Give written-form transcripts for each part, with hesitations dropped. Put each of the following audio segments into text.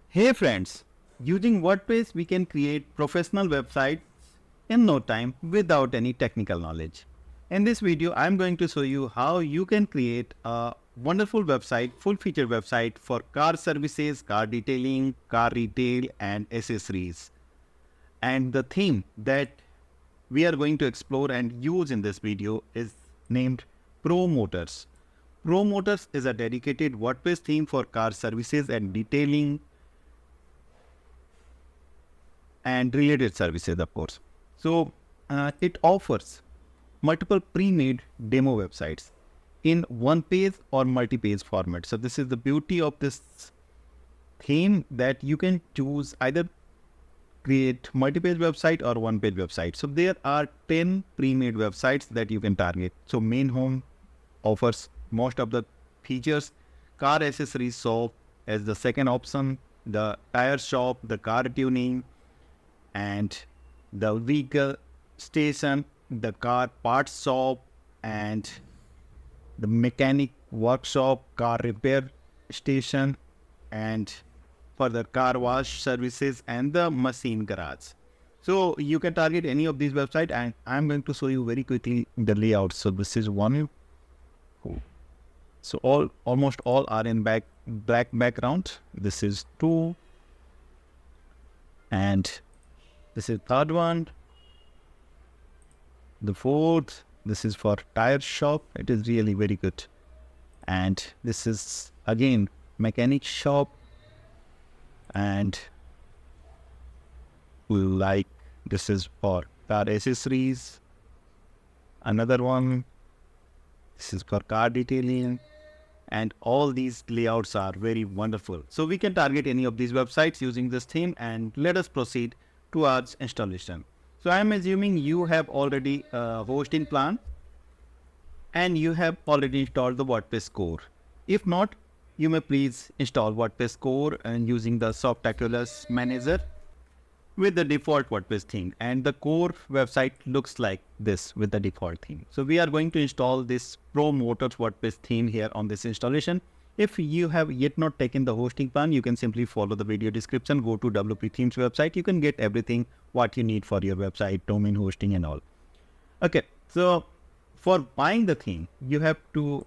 Hey friends, using WordPress we can create professional websites in no time without any technical knowledge. In this video, I'm going to show you how you can create a wonderful website, full feature website for car services, car detailing, car retail and accessories. And the theme that we are going to explore and use in this video is named Promotors. Promotors is a dedicated WordPress theme for car services and detailing and related services, of course. So it offers multiple pre-made demo websites in one page or multi-page format. So this is the beauty of this theme, that you can choose either create multi-page website or one-page website. So there are 10 pre-made websites that you can target. So main home offers most of the features. Car accessories shop as the second option. The tire shop, the car tuning, and the vehicle station, the car parts shop, and the mechanic workshop, car repair station, and further car wash services and the machine garage. So you can target any of these websites, and I'm going to show you very quickly the layout. So this is one. So almost all are in black background. This is two, and this is third one, the fourth. This is for tire shop. It is really very good. And this is again mechanic shop, and like this is for car accessories. Another one, this is for car detailing, and all these layouts are very wonderful. So we can target any of these websites using this theme, and let us proceed towards installation. So I am assuming you have already a hosting plan and you have already installed the WordPress core. If not, you may please install WordPress core and using the Softaculous manager with the default WordPress theme, and the core website looks like this with the default theme. So we are going to install this Promotors WordPress theme here on this installation. If you have yet not taken the hosting plan, you can simply follow the video description, go to WP Themes website. You can get everything what you need for your website, domain hosting and all. Okay, so for buying the theme, you have to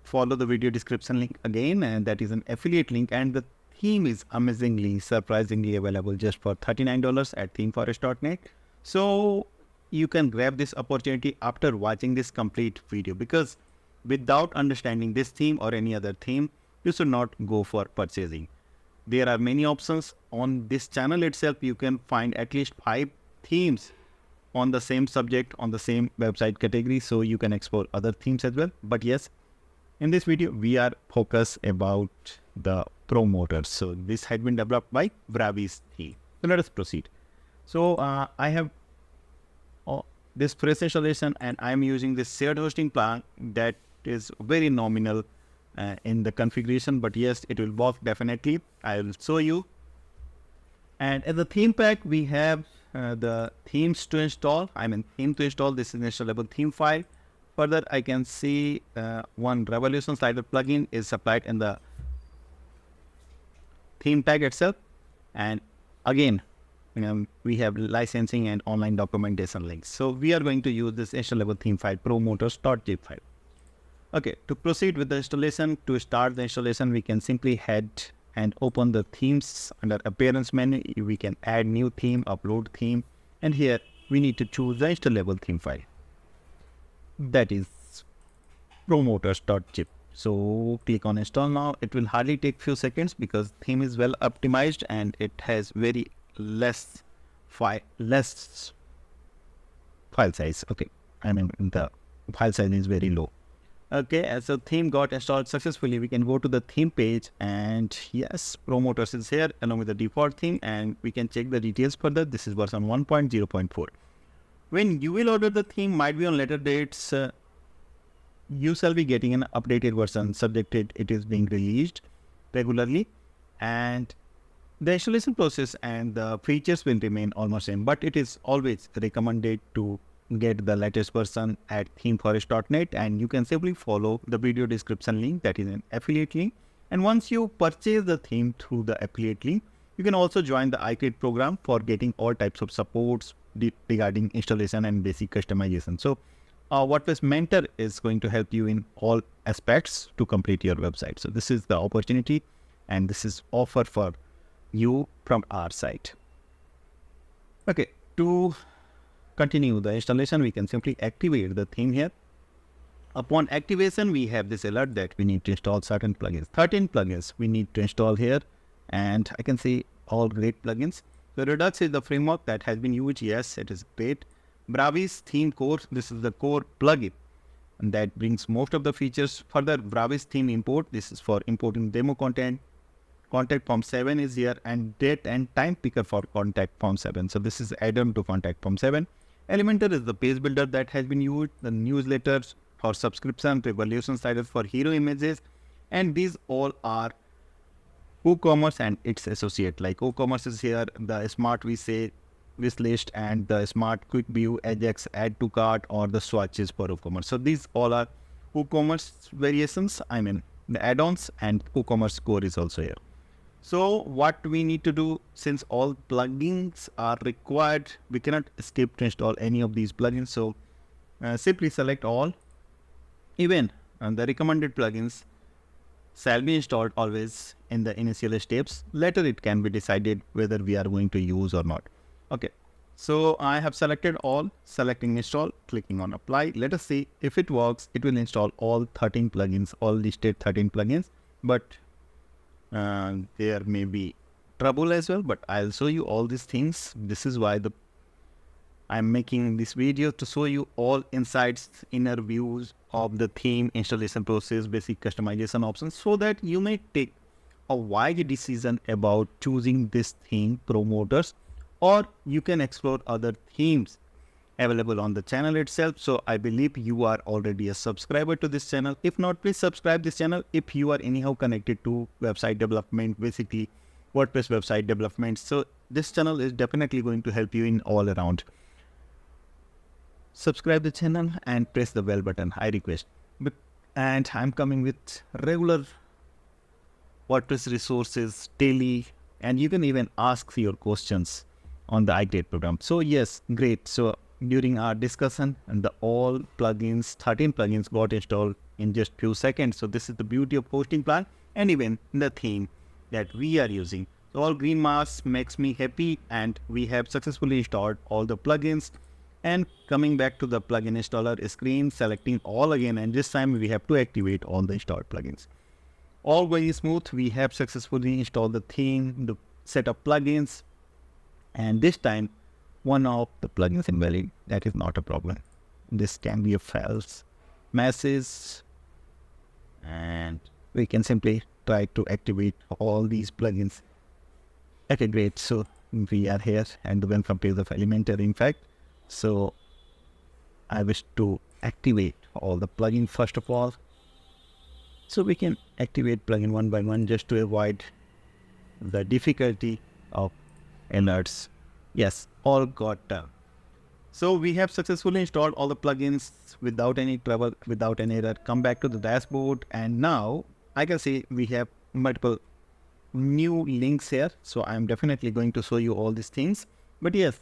follow the video description link again, and that is an affiliate link, and the theme is amazingly, surprisingly available just for $39 at themeforest.net. So you can grab this opportunity after watching this complete video, because without understanding this theme or any other theme, you should not go for purchasing. There are many options on this channel itself. You can find at least 5 themes on the same subject, on the same website category, so you can explore other themes as well. But yes, in this video, we are focused about the Promoters. So this had been developed by Bravi's theme. So let us proceed. So I have this fresh installation, and I am using this shared hosting plan that is very nominal in the configuration, but yes, it will work definitely. I will show you. And as the theme pack, we have the themes to install. Theme to install. This is installable theme file. Further, I can see one Revolution Slider plugin is supplied in the theme tag itself. And again, we have licensing and online documentation links. So we are going to use this installable theme file, promoters.zip file. Okay, to proceed with the installation, to start the installation, we can simply head and open the themes under appearance menu. We can add new theme, upload theme, and here we need to choose the installable theme file. That is promoters.zip. So click on install now. It will hardly take few seconds because theme is well optimized and it has very less file size. Okay, the file size is very low. Okay, as the theme got installed successfully, we can go to the theme page, and yes, Promoters is here along with the default theme, and we can check the details further. This is version 1.0.4. When you will order the theme, might be on later dates, you shall be getting an updated version, subjected it is being released regularly, and the installation process and the features will remain almost same, but it is always recommended to get the latest version at themeforest.net, and you can simply follow the video description link, that is an affiliate link, And once you purchase the theme through the affiliate link, you can also join the iCreate program for getting all types of supports regarding installation and basic customization. So WordPress Mentor is going to help you in all aspects to complete your website. So this is the opportunity and this is offer for you from our side. Okay, to continue the installation, we can simply activate the theme here. Upon activation, we have this alert that we need to install certain plugins. 13 plugins we need to install here, and I can see all great plugins. So Redux is the framework that has been used. Yes, it is great. Bravis theme core, this is the core plugin and that brings most of the features. Further, Bravis theme import, this is for importing demo content. Contact Form 7 is here, and date and time picker for Contact Form 7. So this is add-on to Contact Form 7. Elementor is the page builder that has been used. The newsletters for subscription, revolution sliders for hero images, and these all are WooCommerce and its associate. Like WooCommerce is here, the Smart wish list, and the Smart Quick View, Ajax, Add to Cart, or the swatches for WooCommerce. So these all are WooCommerce variations. I mean the add-ons, and WooCommerce core is also here. So what we need to do, since all plugins are required, we cannot skip to install any of these plugins. So simply select all. Even the recommended plugins shall be installed always in the initial steps. Later it can be decided whether we are going to use or not. Okay, so I have selected all, selecting install, clicking on apply. Let us see if it works. It will install all 13 plugins, all listed 13 plugins, but there may be trouble as well, but I'll show you all these things. This is why I'm making this video, to show you all insights, inner views of the theme, installation process, basic customization options, so that you may take a wise decision about choosing this theme Promoters, or you can explore other themes available on the channel itself. So I believe you are already a subscriber to this channel. If not, please subscribe this channel. If you are anyhow connected to website development, basically WordPress website development, so this channel is definitely going to help you in all around. Subscribe the channel and press the bell button, I request. And I'm coming with regular WordPress resources daily, and you can even ask your questions on the iCreate program. So yes, great. So during our discussion, and the all plugins, 13 plugins got installed in just few seconds. So this is the beauty of hosting plan, and even the theme that we are using. So all green marks makes me happy, and we have successfully installed all the plugins. And coming back to the plugin installer screen, selecting all again, and this time we have to activate all the installed plugins. All very smooth. We have successfully installed the theme, the set of plugins, and this time one of the plugins invalid. That is not a problem. This can be a false message, and we can simply try to activate all these plugins. Okay, great. So we are here, and the welcome page of Elementor, in fact. So I wish to activate all the plugins first of all. So we can activate plugin one by one just to avoid the difficulty of alerts. Yes, all got done. So we have successfully installed all the plugins without any trouble, without any error. Come back to the dashboard, and now I can see we have multiple new links here. So I'm definitely going to show you all these things. But yes,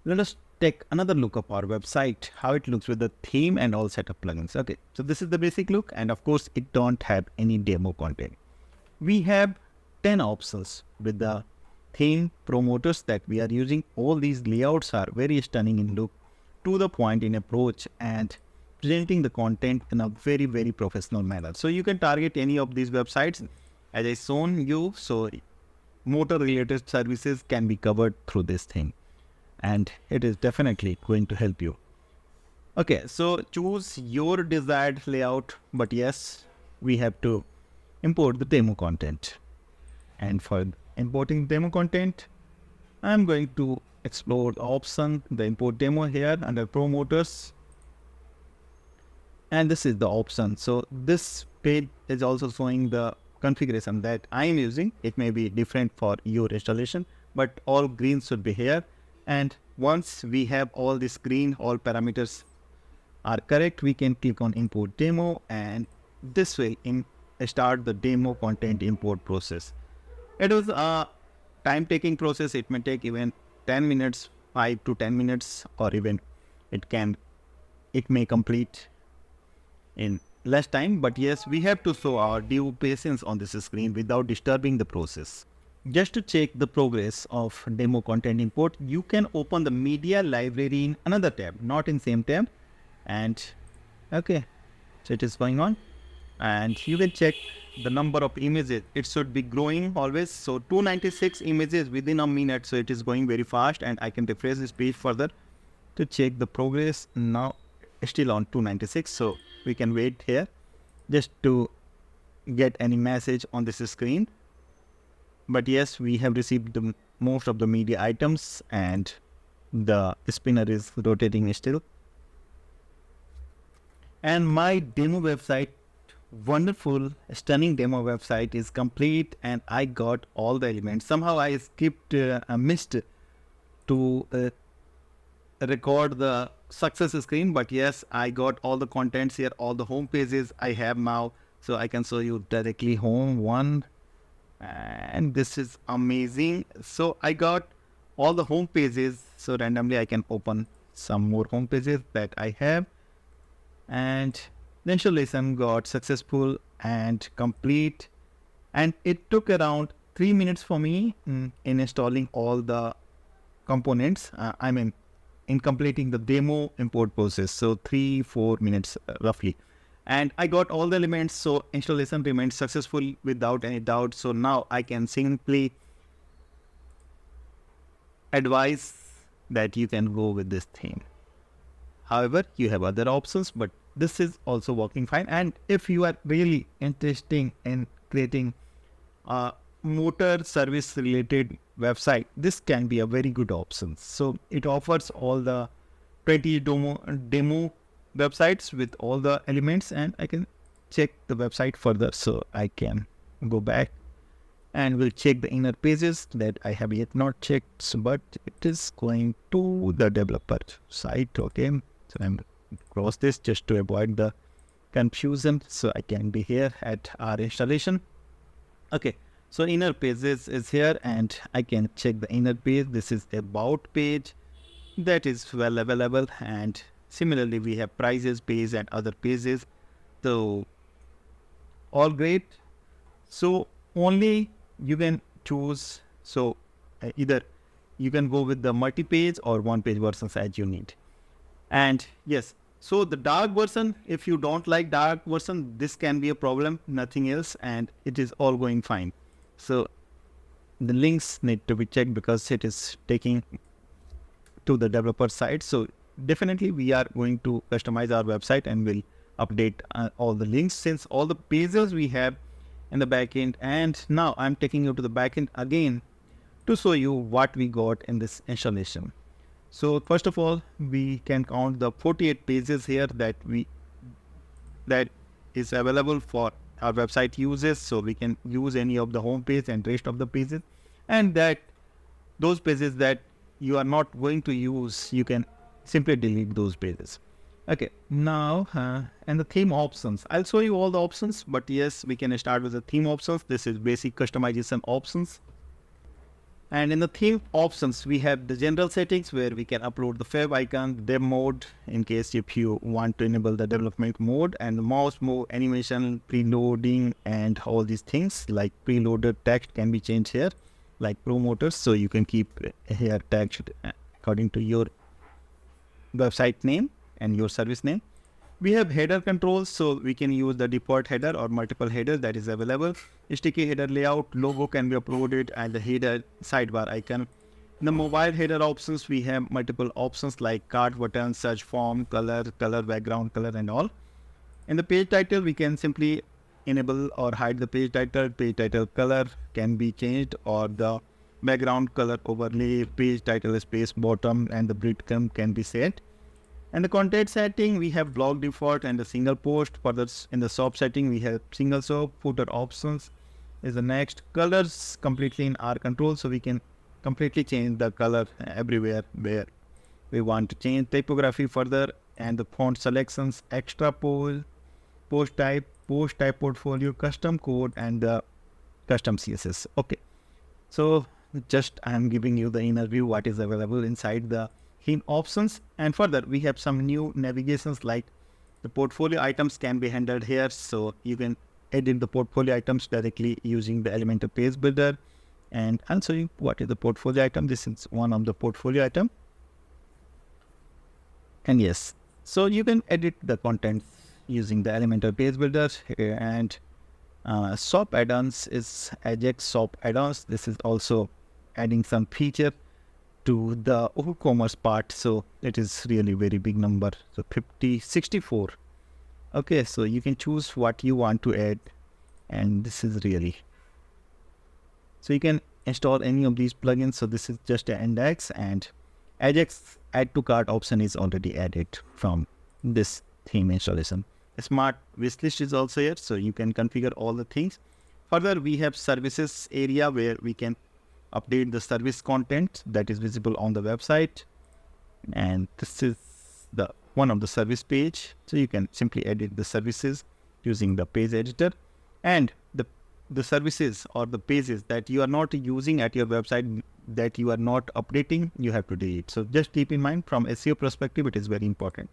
let us take another look of our website, how it looks with the theme and all set of plugins. Okay, so this is the basic look, and of course it don't have any demo content. We have 10 options with the theme Promoters that we are using. All these layouts are very stunning in look, to the point in approach, and presenting the content in a very, very professional manner. So you can target any of these websites as I shown you. So motor related services can be covered through this thing, and it is definitely going to help you. Okay, so choose your desired layout, but yes, we have to import the demo content. And for importing demo content, I'm going to explore the option, the import demo here under Promoters. And this is the option. So this page is also showing the configuration that I am using. It may be different for your installation, but all green should be here. And once we have all this green, all parameters are correct, we can click on import demo, and this will start the demo content import process. It was a time-taking process. It may take even 10 minutes, 5 to 10 minutes, or even it can it may complete in less time. But yes, we have to show our due patience on this screen without disturbing the process. Just to check the progress of demo content import, you can open the media library in another tab, not in same tab. And okay, so it is going on. And you can check the number of images. It should be growing always. So 296 images within a minute. So it is going very fast, and I can refresh this page further to check the progress. Now still on 296. So we can wait here just to get any message on this screen. But yes, we have received the most of the media items, and the spinner is rotating still. And my demo website, wonderful, stunning demo website is complete, and I got all the elements. Somehow I missed to record the success screen, but yes, I got all the contents here, all the home pages I have now. So I can show you directly home one, and this is amazing. So I got all the home pages. So randomly I can open some more home pages that I have, and the installation got successful and complete, and it took around 3 minutes for me in installing all the components. In completing the demo import process. So 3-4 minutes roughly. And I got all the elements, so installation remained successful without any doubt. So now I can simply advise that you can go with this theme. However, you have other options, but this is also working fine. And if you are really interested in creating a motor service related website, this can be a very good option. So it offers all the 20 demo websites with all the elements, and I can check the website further. So I can go back and we'll check the inner pages that I have yet not checked, but it is going to the developer site. Okay, so I'm cross this just to avoid the confusion. So I can be here at our installation. Okay, so inner pages is here, and I can check the inner page. This is about page that is well available, and similarly we have prices page and other pages. So all great. So only you can choose. So either you can go with the multi-page or one-page versions as you need. And yes, so the dark version, if you don't like dark version, this can be a problem, nothing else, and it is all going fine. So the links need to be checked because it is taking to the developer side. So definitely we are going to customize our website and we'll update all the links, since all the pages we have in the backend. And now I'm taking you to the backend again to show you what we got in this installation. So first of all, we can count the 48 pages here that is available for our website uses. So we can use any of the home page and rest of the pages, and that those pages that you are not going to use, you can simply delete those pages. Okay, now and the theme options, I'll show you all the options, but yes, we can start with the theme options. This is basic customization options. And in the theme options, we have the general settings where we can upload the fav icon, dev mode in case if you want to enable the development mode, and the mouse move, animation, preloading, and all these things like preloaded text can be changed here, like promoters. So you can keep here text according to your website name and your service name. We have header controls, so we can use the default header or multiple headers that is available. Sticky header layout, logo can be uploaded, and the header sidebar icon. In the mobile header options, we have multiple options like cart button, search form, color, background color, and all. In the page title, we can simply enable or hide the page title. Page title color can be changed, or the background color overlay, page title space bottom, and the breadcrumb can be set. And the content setting, we have blog default and the single post. Further in the shop setting, we have single shop. Footer options is the next. Colors completely in our control, so we can completely change the color everywhere where we want to change. Typography further, and the font selections, extra post type, post type portfolio, custom code, and the custom CSS. Okay, so just I'm giving you the inner view what is available inside the theme options. And further, we have some new navigations like the portfolio items can be handled here. So you can edit the portfolio items directly using the Elementor page builder. And I'll show you what is the portfolio item. This is one of the portfolio item. And yes, so you can edit the content using the Elementor page builder. And shop add-ons is Ajax shop add-ons. This is also adding some feature to the WooCommerce part. So it is really very big number. So 64. Okay, so you can choose what you want to add. And this is really, so you can install any of these plugins. So this is just an index, and Ajax add to cart option is already added from this theme installation. A smart wishlist is also here, so you can configure all the things. Further, we have services area where we can update the service content that is visible on the website. And this is the one of the service page. So you can simply edit the services using the page editor. And the services or the pages that you are not using at your website, that you are not updating, you have to delete. So just keep in mind, from SEO perspective, it is very important.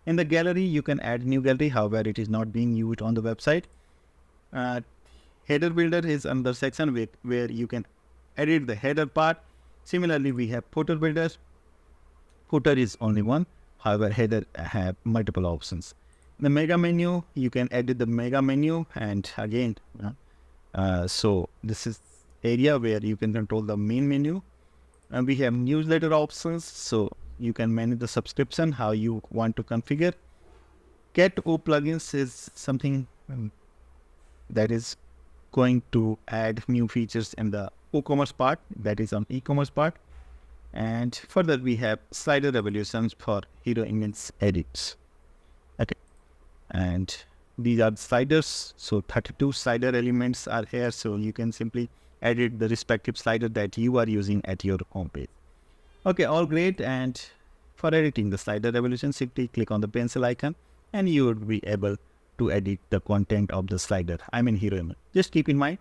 In the gallery, you can add new gallery, however, it is not being used on the website. Header builder is another section where you can edit the header part. Similarly, we have footer builder. Footer is only one, however, header have multiple options. The mega menu, you can edit the mega menu, and again, so this is area where you can control the main menu. And we have newsletter options, so you can manage the subscription, how you want to configure. Cat-O plugins is something that is going to add new features in the WooCommerce part, that is on e-commerce part. And further, we have slider evolutions for hero image edits. Okay. And these are sliders. So 32 slider elements are here. So you can simply edit the respective slider that you are using at your home page. Okay, all great. And for editing the slider evolution, simply click on the pencil icon and you would be able to edit the content of the slider. I mean hero image. Just keep in mind,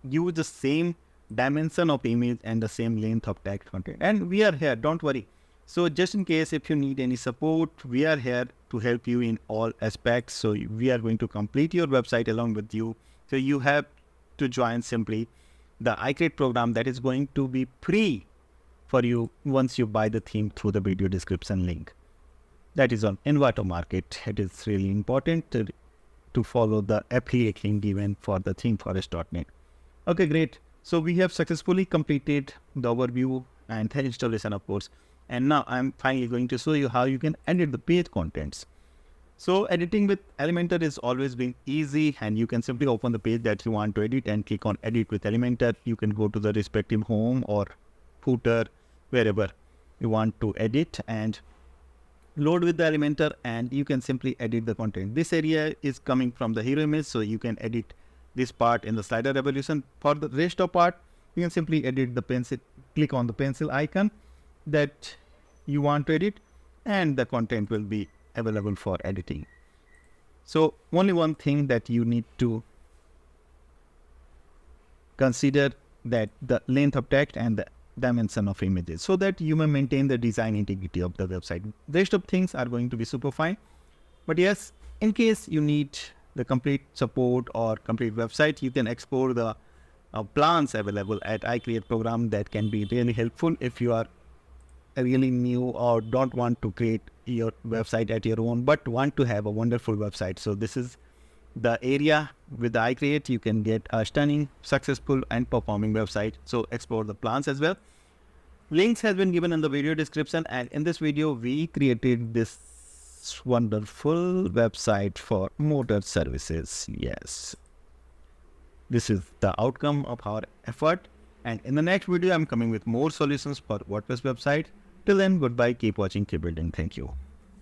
use the same dimension of image and the same length of text content. And we are here, don't worry. So just in case if you need any support, we are here to help you in all aspects. So we are going to complete your website along with you. So you have to join simply the iCreate program that is going to be free for you once you buy the theme through the video description link. That is on Envato Market. It is really important to follow the affiliate link given for the themeforest.net. Okay, great. So we have successfully completed the overview and the installation, of course. And now I'm finally going to show you how you can edit the page contents. So editing with Elementor is always been easy, and you can simply open the page that you want to edit and click on edit with Elementor. You can go to the respective home or footer, wherever you want to edit, and load with the Elementor, and you can simply edit the content. This area is coming from the hero image, so you can edit this part in the slider evolution. For the rest of part, you can simply edit the pencil, click on the pencil icon that you want to edit, and the content will be available for editing. So only one thing that you need to consider, that the length of text and the dimension of images, so that you may maintain the design integrity of the website. The rest of things are going to be super fine. But yes, in case you need the complete support or complete website, you can explore the plans available at iCreate program. That can be really helpful if you are really new or don't want to create your website at your own, but want to have a wonderful website. So this is the area with the iCreate. You can get a stunning, successful and performing website. So explore the plans as well. Links has been given in the video description, and in this video we created this wonderful website for motor services. Yes, this is the outcome of our effort, and in the next video I'm coming with more solutions for WordPress website. Till then, goodbye, keep watching, keep building. Thank you.